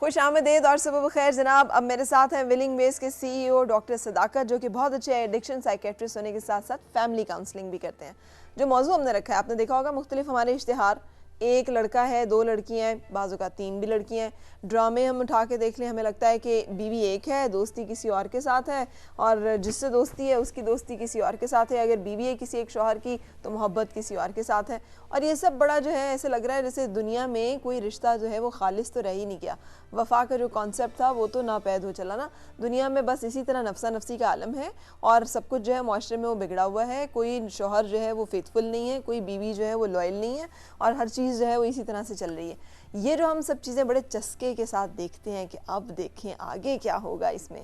خوش آمدید اور صبح بخیر جناب. اب میرے ساتھ ہیں ولنگ ویز کے سی ای او ڈاکٹر صداقت، جو کہ بہت اچھے ایڈکشن سائیکیٹرسٹ ہونے کے ساتھ ساتھ فیملی کاؤنسلنگ بھی کرتے ہیں. جو موضوع ہم نے رکھا ہے آپ نے دیکھا ہوگا مختلف ہمارے اشتہار، ایک لڑکا ہے، دو لڑکیاں ہیں، بعض اوقات تین بھی لڑکیاں ہیں. ڈرامے ہم اٹھا کے دیکھ لیں ہمیں لگتا ہے کہ بیوی ایک ہے، دوستی کسی اور کے ساتھ ہے، اور جس سے دوستی ہے اس کی دوستی کسی اور کے ساتھ ہے. اگر بیوی ہے کسی ایک شوہر کی تو محبت کسی اور کے ساتھ ہے. اور یہ سب بڑا جو ہے ایسے لگ رہا ہے جیسے دنیا میں کوئی رشتہ جو ہے وہ خالص تو رہ ہی نہیں گیا. وفا کا جو کانسیپٹ تھا وہ تو ناپید ہو چلا نا. دنیا میں بس اسی طرح نفسا نفسی کا عالم ہے اور سب کچھ جو ہے معاشرے میں وہ بگڑا ہوا ہے. کوئی شوہر جو ہے وہ فیتھفل نہیں ہے، کوئی بیوی جو ہے وہ لوئل نہیں ہے، اور ہر چیز جو ہے وہ اسی طرح سے چل رہی ہے. یہ جو ہم سب چیزیں بڑے چسکے کے ساتھ دیکھتے ہیں کہ اب دیکھیں آگے کیا ہوگا اس میں،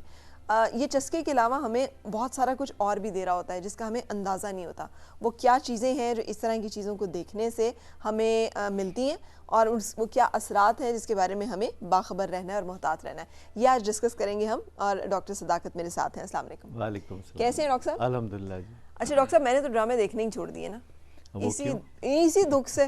یہ چسکے کے علاوہ ہمیں بہت سارا کچھ اور بھی دے رہا ہوتا ہے جس کا ہمیں اندازہ نہیں ہوتا. وہ کیا چیزیں ہیں جو اس طرح کی چیزوں کو دیکھنے سے ہمیں ملتی ہیں، اور وہ کیا اثرات ہیں جس کے بارے میں ہمیں باخبر رہنا ہے اور محتاط رہنا ہے. یہ آج ڈسکس کریں گے ہم، اور ڈاکٹر صداقت میرے ساتھ ہیں. السلام علیکم. وعلیکم السلام. کیسے ہیں ڈاکٹر صاحب؟ الحمدللہ جی. اچھا ڈاکٹر صاحب، میں نے تو ڈرامے دیکھنے ہی چھوڑ دیے نا اسی دکھ سے.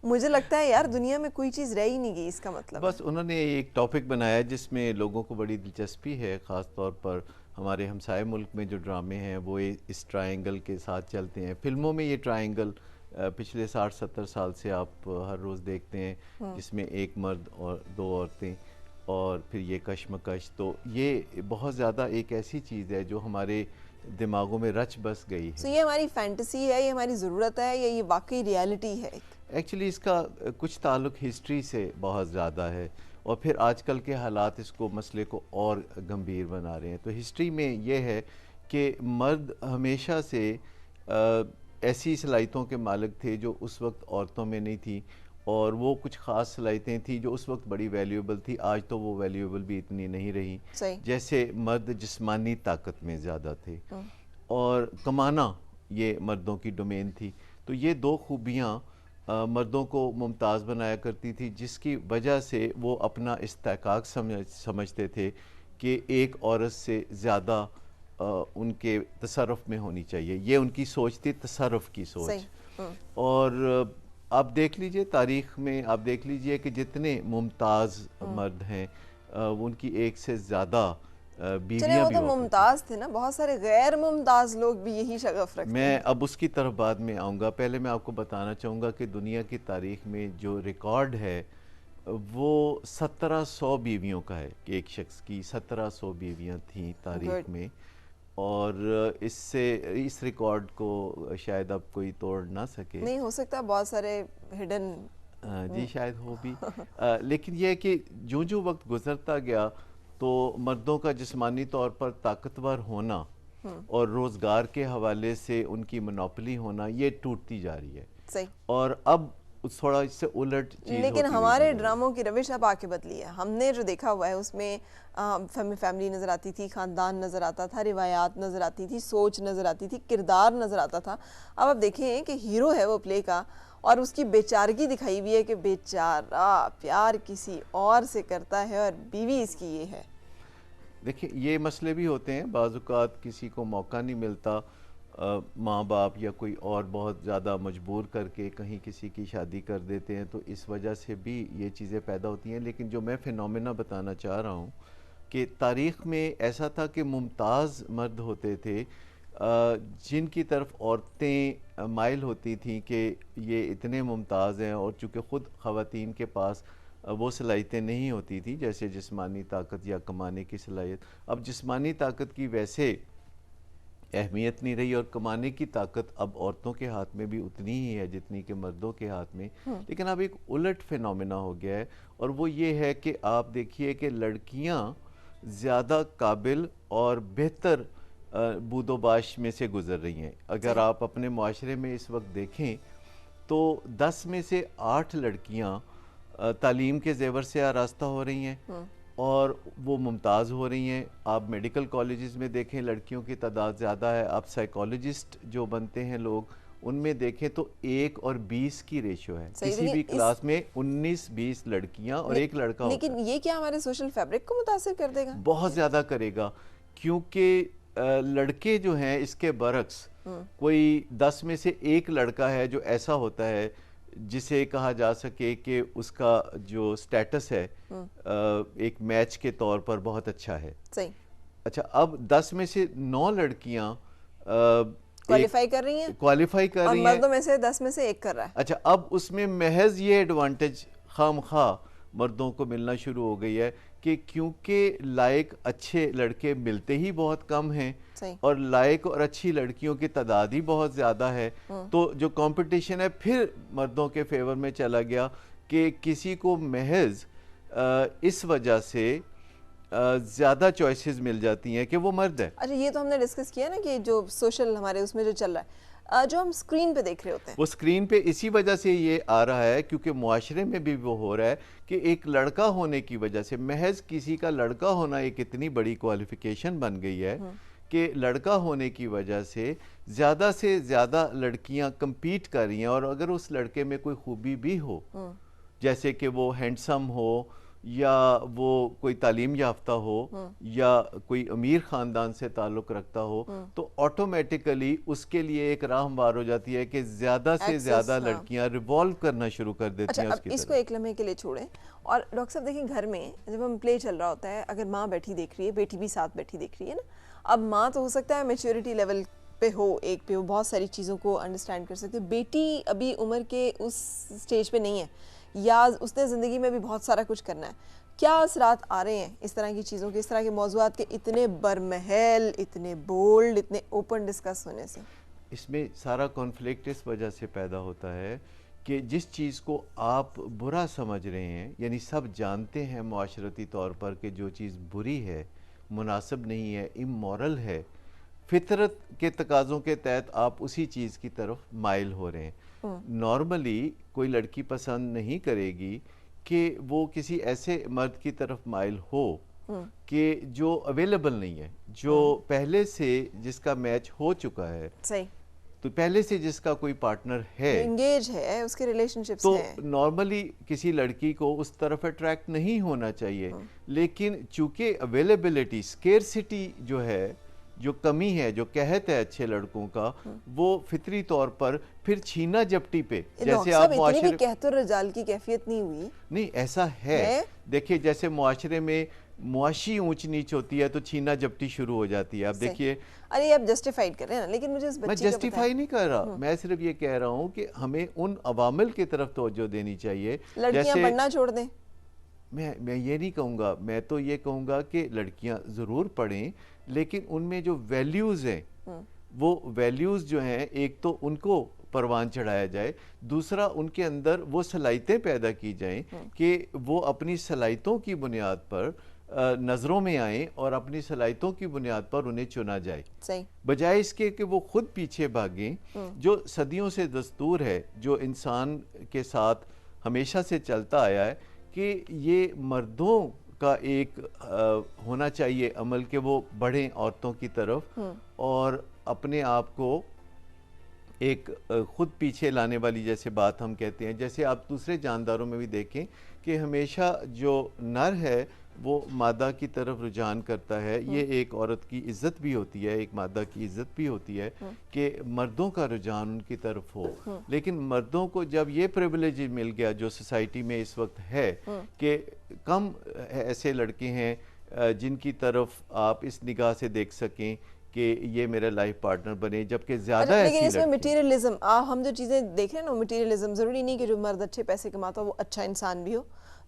مجھے لگتا ہے یار دنیا میں کوئی چیز رہ ہی نہیں گئی اس کا مطلب. بس انہوں نے ایک ٹاپک بنایا جس میں لوگوں کو بڑی دلچسپی ہے، خاص طور پر ہمارے ہمسائے ملک میں جو ڈرامے ہیں وہ اس ٹرائنگل کے ساتھ چلتے ہیں. فلموں میں یہ ٹرائنگل پچھلے 60-70 سال سے آپ ہر روز دیکھتے ہیں، جس میں ایک مرد اور دو عورتیں اور پھر یہ کشمکش. تو یہ بہت زیادہ ایک ایسی چیز ہے جو ہمارے دماغوں میں رچ بس گئی ہے. یہ ہماری فینٹیسی ہے، یہ ہماری ضرورت ہے، یا یہ واقعی ریالٹی ہے؟ ایکچولی اس کا کچھ تعلق ہسٹری سے بہت زیادہ ہے، اور پھر آج کل کے حالات اس کو مسئلے کو اور گمبھیر بنا رہے ہیں. تو ہسٹری میں یہ ہے کہ مرد ہمیشہ سے ایسی صلاحیتوں کے مالک تھے جو اس وقت عورتوں میں نہیں تھی، اور وہ کچھ خاص صلاحیتیں تھیں جو اس وقت بڑی ویلیوبل تھی. آج تو وہ ویلیوبل بھی اتنی نہیں رہی. جیسے مرد جسمانی طاقت میں زیادہ تھے اور کمانا یہ مردوں کی ڈومین تھی. تو یہ دو خوبیاں مردوں کو ممتاز بنایا کرتی تھی، جس کی وجہ سے وہ اپنا استحقاق سمجھتے تھے کہ ایک عورت سے زیادہ ان کے تصرف میں ہونی چاہیے. یہ ان کی سوچ تھی، تصرف کی سوچ. اور آپ دیکھ لیجئے تاریخ میں، آپ دیکھ لیجئے کہ جتنے ممتاز مرد ہیں ان کی ایک سے زیادہ بیویاں بھی. وہ تو ممتاز تھے نا، بہت سارے غیر ممتاز لوگ بھی یہی شغف رکھتے ہیں. میں اب اس کی طرف بعد میں آؤں گا. پہلے میں آپ کو بتانا چاہوں گا کہ دنیا کی تاریخ میں جو ریکارڈ ہے وہ 1700 بیویوں کا ہے کہ ایک شخص کی 1700 بیویاں تھیں تاریخ میں. اور اس ریکارڈ کو شاید اب کوئی توڑ نہ سکے. نہیں ہو سکتا، بہت سارے ہڈن جی شاید ہو بھی. لیکن یہ ہے کہ جو وقت گزرتا گیا تو مردوں کا جسمانی طور پر طاقتور ہونا اور روزگار کے حوالے سے ان کی منوپلی ہونا یہ ٹوٹتی جا رہی ہے. اور اب تھوڑا اس سے الٹ چیز. لیکن ہمارے ڈراموں کی روش اب آ کے بدلی ہے. ہم نے جو دیکھا ہوا ہے اس میں فیملی نظر آتی تھی، خاندان نظر آتا تھا، روایات نظر آتی تھی، سوچ نظر آتی تھی، کردار نظر آتا تھا. اب دیکھیں کہ ہیرو ہے وہ پلے کا، اور اس کی بیچارگی دکھائی ہوئی ہے کہ بیچارہ پیار کسی اور سے کرتا ہے اور بیوی اس کی یہ ہے. دیکھیں یہ مسئلے بھی ہوتے ہیں. بعض اوقات کسی کو موقع نہیں ملتا، ماں باپ یا کوئی اور بہت زیادہ مجبور کر کے کہیں کسی کی شادی کر دیتے ہیں، تو اس وجہ سے بھی یہ چیزیں پیدا ہوتی ہیں. لیکن جو میں فینومینا بتانا چاہ رہا ہوں کہ تاریخ میں ایسا تھا کہ ممتاز مرد ہوتے تھے جن کی طرف عورتیں مائل ہوتی تھیں کہ یہ اتنے ممتاز ہیں، اور چونکہ خود خواتین کے پاس وہ صلاحیتیں نہیں ہوتی تھی جیسے جسمانی طاقت یا کمانے کی صلاحیت. اب جسمانی طاقت کی ویسے اہمیت نہیں رہی، اور کمانے کی طاقت اب عورتوں کے ہاتھ میں بھی اتنی ہی ہے جتنی کہ مردوں کے ہاتھ میں. لیکن اب ایک الٹ فینومینا ہو گیا ہے، اور وہ یہ ہے کہ آپ دیکھیے کہ لڑکیاں زیادہ قابل اور بہتر بود و باش میں سے گزر رہی ہیں. اگر آپ اپنے معاشرے میں اس وقت دیکھیں تو 10 میں سے 8 لڑکیاں تعلیم کے زیور سے آراستہ ہو رہی ہیں اور وہ ممتاز ہو رہی ہیں. آپ میڈیکل کالجز میں دیکھیں لڑکیوں کی تعداد زیادہ ہے. آپ سائیکالوجسٹ جو بنتے ہیں لوگ ان میں دیکھیں تو 1 اور 20 کی ریشو ہے. کسی بھی کلاس میں 19-20 لڑکیاں اور 1 لڑکا ہوتا ہے. لیکن یہ کیا ہمارے سوشل فیبرک کو متاثر کر دے گا؟ بہت زیادہ کرے گا، کیونکہ لڑکے جو ہیں اس کے برعکس کوئی 10 میں سے 1 لڑکا ہے جو ایسا ہوتا ہے جسے کہا جا سکے کہ اس کا جو سٹیٹس ہے ایک میچ کے طور پر بہت اچھا ہے. صحیح. اچھا اب 10 میں سے 9 لڑکیاں کوالیفائی کر رہی ہیں اور ہیں مردوں میں سے 10 میں سے 1 کر رہا ہے. اچھا اب اس میں محض یہ ایڈوانٹیج خام خواہ مردوں کو ملنا شروع ہو گئی ہے کہ کیونکہ لائق اچھے لڑکے ملتے ہی بہت کم ہیں اور لائق اور اچھی لڑکیوں کی تعداد ہی بہت زیادہ ہے, تو جو کمپٹیشن ہے پھر مردوں کے فیور میں چلا گیا کہ کسی کو محض اس وجہ سے زیادہ چوائسز مل جاتی ہیں کہ وہ مرد ہے. اچھا یہ تو ہم نے ڈسکس کیا نا کہ جو سوشل ہمارے اس میں جو چل رہا ہے, جو ہم سکرین پہ دیکھ رہے ہوتے ہیں وہ سکرین پہ اسی وجہ سے یہ آ رہا ہے کیونکہ معاشرے میں بھی وہ ہو رہا ہے کہ ایک لڑکا ہونے کی وجہ سے, محض کسی کا لڑکا ہونا ایک اتنی بڑی کوالیفیکیشن بن گئی ہے کہ لڑکا ہونے کی وجہ سے زیادہ لڑکیاں کمپیٹ کر رہی ہیں, اور اگر اس لڑکے میں کوئی خوبی بھی ہو جیسے کہ وہ ہینڈسم ہو یا وہ کوئی تعلیم یافتہ ہو یا کوئی امیر خاندان سے تعلق رکھتا ہو, تو آٹومیٹیکلی اس کے لیے ایک راہ ہموار ہو جاتی ہے کہ زیادہ سے زیادہ لڑکیاں ریوالو کرنا شروع کر دیتی ہیں. اس کو ایک لمحے کے لیے چھوڑیں اور ڈاکٹر صاحب دیکھیں گھر میں جب ہم پلے چل رہا ہوتا ہے, اگر ماں بیٹھی دیکھ رہی ہے, بیٹی بھی ساتھ بیٹھی دیکھ رہی ہے نا, اب ماں تو ہو سکتا ہے میچورٹی لیول پہ ہو, ایک پہ ہو, بہت ساری چیزوں کو انڈرسٹینڈ کر سکتے, بیٹی ابھی عمر کے اس سٹیج پہ نہیں ہے یا اس نے زندگی میں بھی بہت سارا کچھ کرنا ہے. کیا اثرات آ رہے ہیں اس طرح کی چیزوں کے, اس طرح کے موضوعات کے اتنے برمحل, اتنے بولڈ, اتنے اوپن ڈسکس ہونے سے؟ اس میں سارا کانفلکٹ اس وجہ سے پیدا ہوتا ہے کہ جس چیز کو آپ برا سمجھ رہے ہیں, یعنی سب جانتے ہیں معاشرتی طور پر کہ جو چیز بری ہے, مناسب نہیں ہے, امورل ہے, فطرت کے تقاضوں کے تحت آپ اسی چیز کی طرف مائل ہو رہے ہیں. نارملی کوئی لڑکی پسند نہیں کرے گی کہ وہ کسی ایسے مرد کی طرف مائل ہو کہ جو اویلیبل نہیں ہے, جو پہلے سے جس کا میچ ہو چکا ہے, تو پہلے سے جس کا کوئی پارٹنر ہے, انگیج ہے, اس کے ریلیشن شپس ہیں, تو نارملی کسی لڑکی کو اس طرف اٹریکٹ نہیں ہونا چاہیے. لیکن چونکہ اویلیبلٹی, اسکیرسٹی جو ہے, جو کمی ہے, جو قحط ہے اچھے لڑکوں کا, وہ فطری طور پر پھر چھینا جپٹی پہ, جیسے آپ معاشرے اتنی بھی قحط الرجال کی کیفیت نہیں ہوئی. نہیں ایسا ہے, دیکھیں جیسے معاشرے میں معاشی اونچ نیچ ہوتی ہے تو چھینا جپٹی شروع ہو جاتی ہے. آپ دیکھیے, ارے آپ جسٹیفائیڈ کر رہے ہیں نا, لیکن مجھے اس بچی کا میں جسٹیفائی نہیں کر رہا, میں صرف یہ کہہ رہا ہوں کہ ہمیں ان عوامل کی طرف توجہ دینی چاہیے. لڑکیاں پڑھنا چھوڑ دیں, میں یہ نہیں کہوں گا, میں تو یہ کہوں گا کہ لڑکیاں ضرور پڑھیں, لیکن ان میں جو ویلیوز ہیں, وہ ویلیوز جو ہیں, ایک تو ان کو پروان چڑھایا جائے, دوسرا ان کے اندر وہ صلاحیتیں پیدا کی جائیں کہ وہ اپنی صلاحیتوں کی بنیاد پر نظروں میں آئیں اور اپنی صلاحیتوں کی بنیاد پر انہیں چنا جائے, بجائے اس کے کہ وہ خود پیچھے بھاگیں. جو صدیوں سے دستور ہے, جو انسان کے ساتھ ہمیشہ سے چلتا آیا ہے, کہ یہ مردوں کا ایک ہونا چاہیے عمل کہ وہ بڑھیں عورتوں کی طرف اور اپنے آپ کو ایک خود پیچھے لانے والی جیسے بات ہم کہتے ہیں. جیسے آپ دوسرے جانداروں میں بھی دیکھیں کہ ہمیشہ جو نر ہے وہ مادہ کی طرف رجحان کرتا ہے. یہ ایک عورت کی عزت بھی ہوتی ہے, ایک مادہ کی عزت بھی ہوتی ہے کہ مردوں کا رجحان ان کی طرف ہو. لیکن مردوں کو جب یہ پریویلیج مل گیا جو سوسائٹی میں اس وقت ہے کہ کم ایسے لڑکے ہیں جن کی طرف آپ اس نگاہ سے دیکھ سکیں کہ یہ میرا لائف پارٹنر بنے, جبکہ زیادہ ایسی لیکن اس میں مٹیریلزم, ہم جو چیزیں دیکھ رہے ہیں نا, مٹیریلزم ضروری نہیں کہ جو مرد اچھے پیسے کماتا ہو وہ اچھا انسان بھی ہو,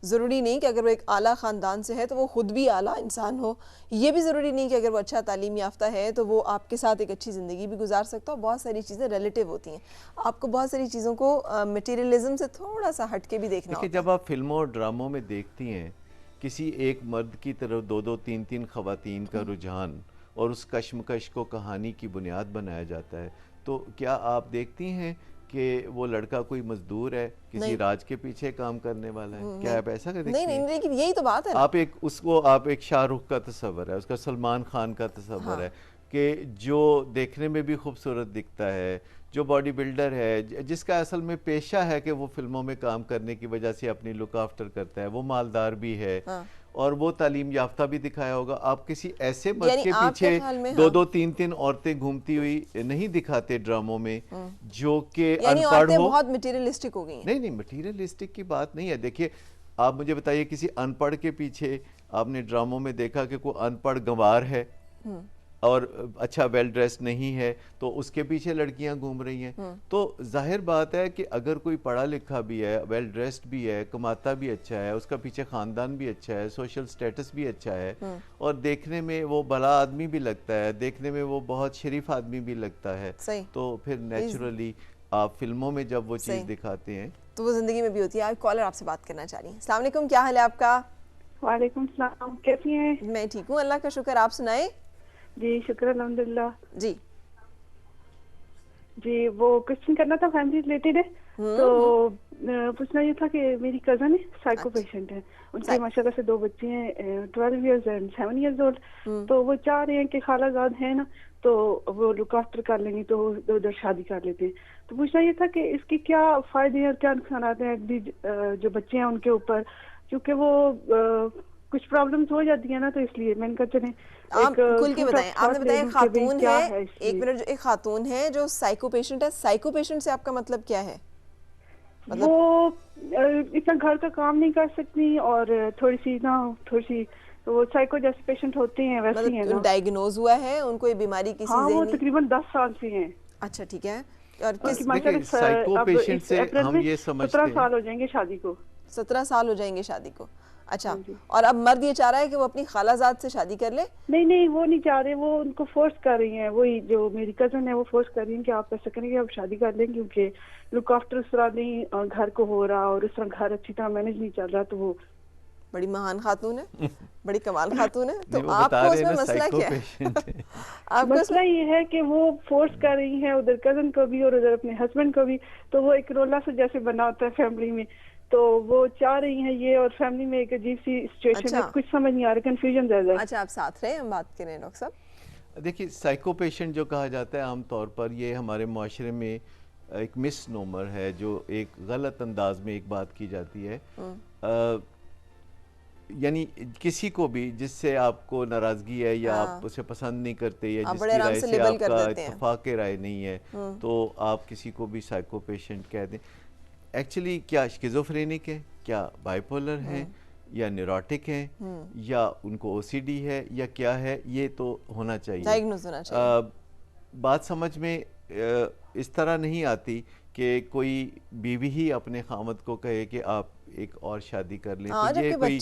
ضروری نہیں کہ اگر وہ ایک اعلیٰ خاندان سے ہے تو وہ خود بھی اعلیٰ انسان ہو, یہ بھی ضروری نہیں کہ اگر وہ اچھا تعلیم یافتہ ہے تو وہ آپ کے ساتھ ایک اچھی زندگی بھی گزار سکتا ہو. بہت ساری چیزیں ریلیٹیو ہوتی ہیں, آپ کو بہت ساری چیزوں کو مٹیریلزم سے تھوڑا سا ہٹ کے بھی دیکھنا ہوتا ہے. جب آپ فلموں اور ڈراموں میں دیکھتی ہیں کسی ایک مرد کی طرف دو دو تین تین خواتین کا رجحان اور اس کشمکش کو کہانی کی بنیاد بنایا جاتا ہے, تو کیا آپ دیکھتی ہیں کہ وہ لڑکا کوئی مزدور ہے, کسی راج کے پیچھے کام کرنے والا ہے؟ کیا آپ ایسا دیکھتی ہیں؟ نہیں, لیکن یہی تو بات ہے. آپ ایک اس کو آپ ایک شاہ رخ کا تصور ہے, اس کا سلمان خان کا تصور ہے کہ جو دیکھنے میں بھی خوبصورت دکھتا ہے, جو باڈی بلڈر ہے, جس کا اصل میں پیشہ ہے کہ وہ فلموں میں کام کرنے کی وجہ سے اپنی لک آفٹر کرتا ہے, وہ مالدار بھی ہے, اور وہ تعلیم یافتہ بھی دکھایا ہوگا. آپ کسی ایسے مرد یعنی کے آپ کے پیچھے خیال میں دو دو تین تین عورتیں گھومتی ہوئی نہیں دکھاتے ڈراموں میں جو کہ ان یعنی پڑھ عورتیں ہو. بہت مٹیریلسٹک ہو گئی ہیں. نہیں نہیں مٹیریلسٹک کی بات نہیں ہے. دیکھیے آپ مجھے بتائیے کسی ان پڑھ کے پیچھے آپ نے ڈراموں میں دیکھا کہ کوئی ان پڑھ گنوار ہے اور اچھا ویل ڈریس نہیں ہے تو اس کے پیچھے لڑکیاں گھوم رہی ہیں. تو ظاہر بات ہے کہ اگر کوئی پڑھا لکھا بھی ہے, ویل ڈریسڈ بھی ہے, کماتا بھی اچھا ہے, اس کا پیچھے خاندان بھی اچھا ہے, سوشل سٹیٹس بھی اچھا ہے اور دیکھنے میں وہ بڑا آدمی بھی لگتا ہے, دیکھنے میں وہ بہت شریف آدمی بھی لگتا ہے, تو پھر نیچرلی آپ فلموں میں جب وہ چیز دکھاتے ہیں تو وہ زندگی میں بھی ہوتی ہے. آپ کالر آپ سے بات کرنا چاہ رہی ہیں. السلام علیکم, کیا حال ہے آپ کا؟ وعلیکم السلام, کیسی ہیں؟ میں ٹھیک ہوں اللہ کا شکر, آپ سنائیں. جی شکر الحمدللہ. جی جی وہ کوشچن کرنا تھا فیملی ریلیٹڈ ہے, تو پوچھنا یہ تھا کہ میری کزن ہے سائیکو پیشنٹ ہے, ان کے ماشاءاللہ سے 2 بچے ہیں 12 ایئرز اینڈ 7 ایئرز اولڈ, تو وہ چاہ رہے ہیں کہ خالہ زاد ہیں نا تو وہ لک آفٹر کر لیں گے تو ادھر شادی کر لیتے ہیں. تو پوچھنا یہ تھا کہ اس کی کیا فائدے ہیں اور کیا نقصانات ہیں جو بچے ہیں ان کے اوپر, کیونکہ وہ کچھ پرابلمز ہو جاتی ہیں نا, تو اس لیے میں نے کہا چلیں آپ کھل کے بتائیں. آپ نے بتایا خاتون ہے, ایک منٹ, ایک خاتون ہے جو سائیکو پیشنٹ ہے. سائیکو پیشنٹ سے آپ کا مطلب کیا ہے؟ وہ اتنا گھر کا کام نہیں کر سکتی اور تھوڑی سی وہ سائیکو جیسے پیشنٹ ہوتے ہیں ویسے ہی ہیں نا. ڈائیگنوز ہوا ہے ان کو یہ بیماری کسی ذہنی؟ ہاں وہ تقریباً 10 سال سے ہیں. اچھا ٹھیک ہے. اور کس دیکھیں سائیکو پیشنٹ سے ہم یہ سمجھتے ہیں 17 سال ہو جائیں گے شادی کو. 17 سال ہو جائیں گے شادی کو. اچھا, اور اب مرد یہ چاہ رہا ہے کہ وہ اپنی خالہ زاد سے شادی کر لے؟ نہیں وہ نہیں چاہ رہے, وہ ان کو فورس کر رہی ہیں, وہی جو میری کزن ہے وہ فورس کر رہی ہیں کہ آپ ایسا کریں گے, آپ شادی کر لیں, کیونکہ لک آفٹر اس طرح نہیں گھر کو ہو رہا اور اس طرح گھر اچھی طرح مینج نہیں چل رہا. تو وہ بڑی مہان خاتون ہے, بڑی کمال خاتون ہے. تو آپ کو اس میں مسئلہ کیا ہے؟ مسئلہ یہ ہے کہ وہ فورس کر رہی ہیں ادھر کزن کو بھی اور ادھر اپنے ہسبینڈ کو بھی, تو وہ ایک رولہ سے جیسے بنا ہوتا ہے فیملی میں, تو وہ چاہ رہی ہیں یہ, اور فیملی میں ایک عجیب سی سچویشن ہے, کچھ سمجھ نہیں آ رہا, کنفیوژن زیادہ ہے. اچھا آپ ساتھ رہے, ہم بات کریں ڈاکٹر صاحب. دیکھیے سائیکو پیشنٹ جو کہا جاتا ہے عام طور پر یہ ہمارے معاشرے میں ایک مس نومر ہے, جو ایک غلط انداز میں ایک بات کی جاتی ہے. یعنی کسی کو بھی جس سے آپ کو ناراضگی ہے یا آپ اسے پسند نہیں کرتے یا جس کی رائے سے آپ کا اتفاق رائے نہیں ہے تو آپ کسی کو بھی سائیکو پیشنٹ کہہ دیں. ایکچولی کیا شیزوفرینک ہے, کیا بائیپولر ہیں, یا نیوروٹک ہیں, یا ان کو او سی ڈی ہے, یا کیا ہے, یہ تو ہونا چاہیے, ڈائیگنوز ہونا چاہیے. بات سمجھ میں اس طرح نہیں آتی کہ کوئی بیوی ہی اپنے خامد کو کہے کہ آپ ایک اور شادی کر لیں. تو یہ کوئی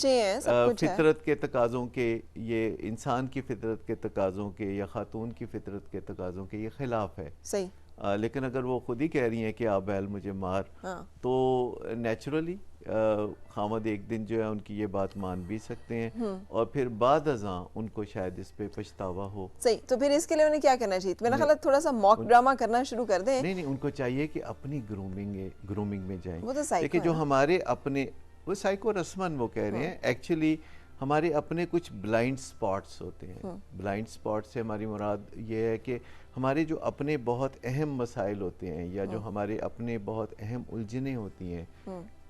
فطرت کے تقاضوں کے, یہ انسان کی فطرت کے تقاضوں کے یا خاتون کی فطرت کے تقاضوں کے یہ خلاف ہے. صحیح. لیکن اگر وہ خود ہی کہہ رہی ہیں کہ آپ بیل مجھے مار, تو نیچرلی خامد ایک دن جو ہے ان کی یہ بات مان بھی سکتے ہیں اور پھر بعد ازاں ان کو شاید اس پہ پچھتاوا ہو. صحیح. تو پھر اس کے لیے انہیں کیا کرنا چاہیے؟ میرا خیال ہے تھوڑا سا موک ڈرامہ کرنا شروع کر دیں. نہیں ان کو چاہیے کہ اپنی گرومنگ میں جائیں. وہ تو سائیکو دیکھیں جو ہمارے اپنے, وہ سائیکو رسمن وہ کہہ رہے ہیں, ایکچولی ہمارے اپنے کچھ بلائنڈ سپاٹس ہوتے ہیں. بلائنڈ سپاٹ سے ہماری مراد یہ ہے کہ ہمارے جو اپنے بہت اہم مسائل ہوتے ہیں یا جو ہمارے اپنے بہت اہم الجھنیں ہوتی ہیں,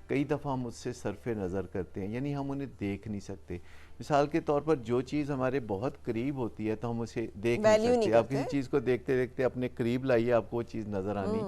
کئی دفعہ ہم اس سے صرف نظر کرتے ہیں, یعنی ہم انہیں دیکھ نہیں سکتے. مثال کے طور پر جو چیز ہمارے بہت قریب ہوتی ہے تو ہم اسے دیکھ نہیں سکتے. آپ کسی چیز کو دیکھتے دیکھتے اپنے قریب لائیے, آپ کو وہ چیز نظر آنی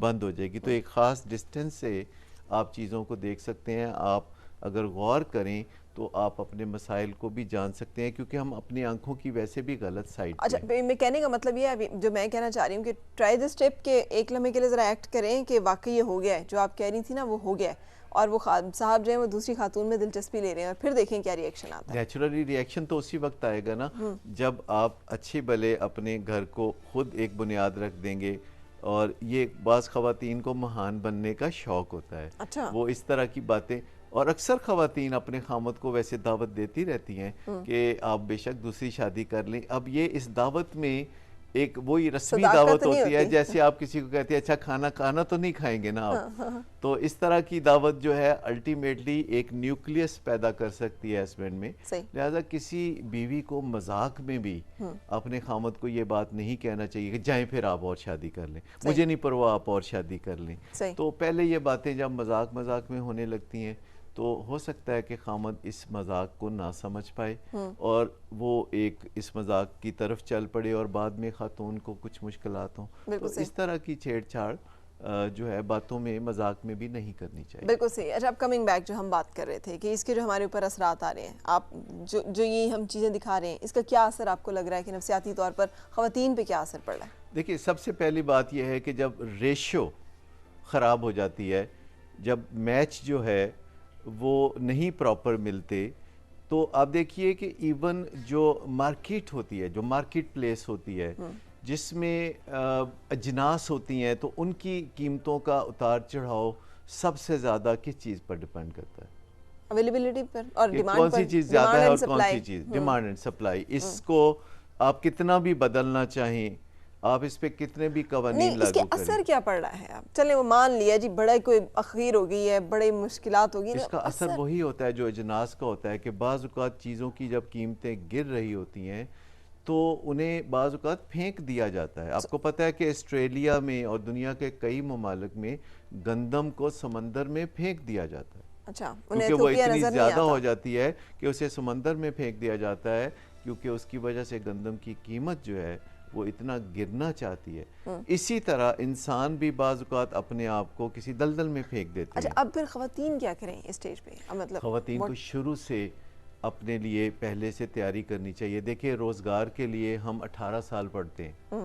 بند ہو جائے گی. تو ایک خاص ڈسٹینس سے آپ چیزوں کو دیکھ سکتے ہیں. آپ اگر غور کریں تو آپ اپنے مسائل کو بھی جان سکتے ہیں, کیونکہ ہم اپنی آنکھوں کی ویسے بھی غلط سائڈ. اچھا میں کہنے کا مطلب یہ ہے, جو میں کہنا چاہ رہی ہوں کہ ٹرائی دس اسٹیپ کہ ایک لمحے کے لیے ذرا ایکٹ کریں کہ واقعی یہ ہو گیا ہے جو آپ کہہ رہی تھی نا, وہ ہو گیا ہے, اور وہ صاحب جو ہیں وہ دوسری خاتون میں دلچسپی لے رہے ہیں, اور پھر دیکھیں کیا ری ایکشن آتا ہے. نیچرلی ری ایکشن تو اسی وقت آئے گا نا جب آپ اچھے بھلے اپنے گھر کو خود ایک بنیاد رکھ دیں گے. اور یہ بعض خواتین کو مہان بننے کا شوق ہوتا ہے. وہ اس طرح کی باتیں, اور اکثر خواتین اپنے خامد کو ویسے دعوت دیتی رہتی ہیں کہ آپ بے شک دوسری شادی کر لیں. اب یہ اس دعوت میں ایک وہی رسمی دعوت ہوتی ہے جیسے آپ کسی کو کہتے ہیں اچھا کھانا تو نہیں کھائیں گے نا آپ. تو اس طرح کی دعوت جو ہے الٹیمیٹلی ایک نیوکلیس پیدا کر سکتی ہے ہسبینڈ میں. لہٰذا کسی بیوی کو مذاق میں بھی اپنے خامد کو یہ بات نہیں کہنا چاہیے کہ جائیں پھر آپ اور شادی کر لیں, مجھے نہیں پرواہ آپ اور شادی کر لیں. تو پہلے یہ باتیں جب مذاق میں ہونے لگتی ہیں تو ہو سکتا ہے کہ خامد اس مذاق کو نہ سمجھ پائے اور وہ ایک اس مذاق کی طرف چل پڑے اور بعد میں خاتون کو کچھ مشکلات ہوں. تو اس طرح کی چھیڑ چھاڑ جو ہے باتوں میں مذاق میں بھی نہیں کرنی چاہیے. بالکل صحیح. اچھا اب کمنگ بیک جو ہم بات کر رہے تھے کہ اس کے جو ہمارے اوپر اثرات آ رہے ہیں، آپ جو یہ ہم چیزیں دکھا رہے ہیں، اس کا کیا اثر آپ کو لگ رہا ہے کہ نفسیاتی طور پر خواتین پہ کیا اثر پڑ رہا ہے؟ دیکھیے سب سے پہلی بات یہ ہے کہ جب ریشو خراب ہو جاتی ہے، جب میچ جو ہے وہ نہیں پراپر ملتے، تو آپ دیکھیے کہ ایون جو مارکیٹ ہوتی ہے، جو مارکیٹ پلیس ہوتی ہے، جس میں اجناس ہوتی ہیں، تو ان کی قیمتوں کا اتار چڑھاؤ سب سے زیادہ کس چیز پر ڈیپینڈ کرتا ہے؟ اویلیبلٹی پر اور کہ ڈیمانڈ کون پر. سی چیز زیادہ ہے اور کون سی چیز. Demand and supply. اس کو آپ کتنا بھی بدلنا چاہیں، آپ اس پہ کتنے بھی قوانین نہیں، اس کے لاگو کریں، اثر کیا پڑ رہا ہے؟ اب چلیں وہ مان لیا جی بڑا کوئی اخیر ہو گئی ہے، بڑے مشکلات ہو گئی، اس کا اثر وہی ہوتا ہے جو اجناس کا ہوتا ہے کہ بعض اوقات چیزوں کی جب قیمتیں گر رہی ہوتی ہیں تو انہیں بعض اوقات پھینک دیا جاتا ہے. آپ کو پتہ ہے کہ آسٹریلیا میں اور دنیا کے کئی ممالک میں گندم کو سمندر میں پھینک دیا جاتا ہے. اچھا، کیونکہ وہ اتنی زیادہ ہو جاتی ہے کہ اسے سمندر میں پھینک دیا جاتا ہے، کیونکہ اس کی وجہ سے گندم کی قیمت جو ہے وہ اتنا گرنا چاہتی ہے. اسی طرح انسان بھی بعض اوقات اپنے آپ کو کسی دلدل میں پھینک دیتے ہیں. اچھا اب پھر خواتین کیا کریں اس سٹیج پہ؟ مطلب خواتین کو شروع سے اپنے لیے پہلے سے تیاری کرنی چاہیے. دیکھیں روزگار کے لیے ہم 18 سال پڑھتے ہیں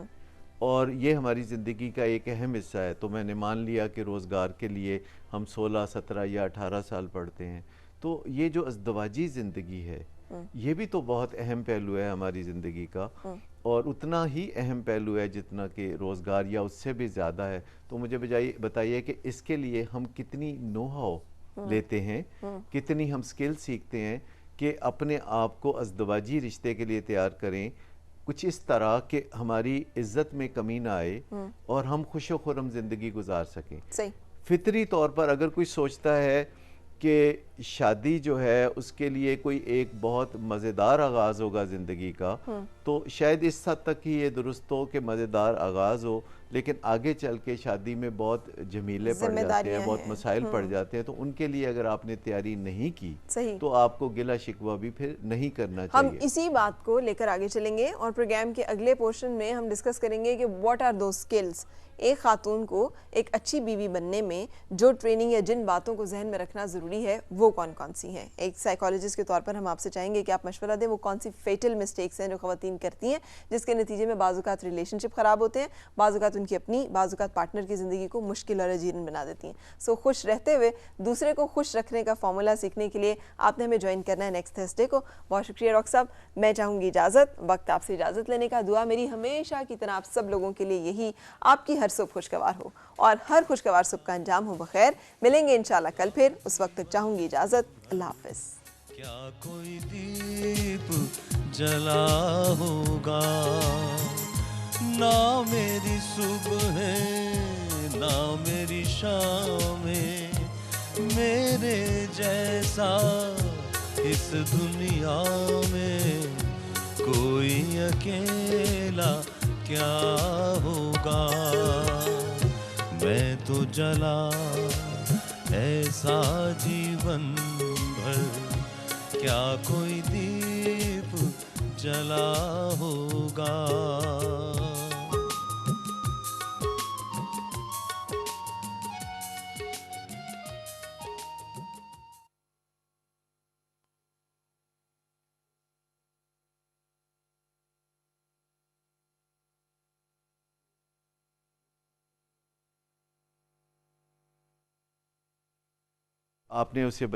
اور یہ ہماری زندگی کا ایک اہم حصہ ہے. تو میں نے مان لیا کہ روزگار کے لیے ہم 16 17 یا 18 سال پڑھتے ہیں. تو یہ جو ازدواجی زندگی ہے یہ بھی تو بہت اہم پہلو ہے ہماری زندگی کا، اور اتنا ہی اہم پہلو ہے جتنا کہ روزگار یا اس سے بھی زیادہ ہے. تو مجھے بتائیے کہ اس کے لیے ہم کتنی نو ہاؤ لیتے ہیں، کتنی ہم سکل سیکھتے ہیں کہ اپنے آپ کو ازدواجی رشتے کے لیے تیار کریں کچھ اس طرح کہ ہماری عزت میں کمی نہ آئے اور ہم خوش و خرم زندگی گزار سکیں. فطری طور پر اگر کوئی سوچتا ہے کہ شادی جو ہے اس کے لیے کوئی ایک بہت مزیدار آغاز ہوگا زندگی کا، تو شاید اس حد تک ہی یہ درست ہو کہ مزیدار آغاز ہو، لیکن آگے چل کے شادی میں بہت جھمیلے پڑ جاتے ہیں، بہت مسائل پڑ جاتے ہیں. تو ان کے لیے اگر آپ نے تیاری نہیں کی تو آپ کو گلہ شکوہ بھی پھر نہیں کرنا چاہیے. ہم اسی بات کو لے کر آگے چلیں گے اور پروگرام کے اگلے پورشن میں ہم ڈسکس کریں گے کہ واٹ آر دوز سکلز ایک خاتون کو ایک اچھی بیوی بننے میں جو ٹریننگ یا جن باتوں کو ذہن میں رکھنا ضروری ہے وہ کون کون سی ہیں. ایک سائیکالوجسٹ کے طور پر ہم آپ سے چاہیں گے کہ آپ مشورہ دیں وہ کون سی فیٹل مسٹیکس ہیں جو خواتین کرتی ہیں جس کے نتیجے میں بعض اوقات ریلیشن شپ خراب ہوتے ہیں، بعض اوقات ان کی اپنی، بعض اوقات پارٹنر کی زندگی کو مشکل اور اجیرن بنا دیتی ہیں. سو خوش رہتے ہوئے دوسرے کو خوش رکھنے کا فارمولا سیکھنے کے لیے آپ نے ہمیں جوائن کرنا ہے نیکسٹ تھرسڈے کو. بہت شکریہ ڈاکٹر صاحب. میں چاہوں گی اجازت، وقت آپ سے اجازت لینے کا. دعا میری ہمیشہ کی طرح آپ سب لوگوں کے لیے یہی، آپ کی ہر صبح خوشگوار ہو اور ہر خوشگوار صبح کا انجام ہو بخیر. ملیں گے انشاءاللہ کل پھر. اس وقت تک چاہوں گی اجازت. اللہ حافظ. کیا کوئی دیپ جلا ہوگا، نہ میری صبح ہے نہ میری شام ہے، میرے جیسا اس دنیا میں کوئی اکیلا کیا ہوگا. میں تو جلا ایسا جیون بھر، کیا کوئی دیپ جلا ہوگا. آپ نے اسے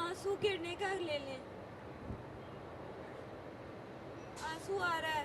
آنسو گرنے کا لے لیں. آنسو آ رہا ہے.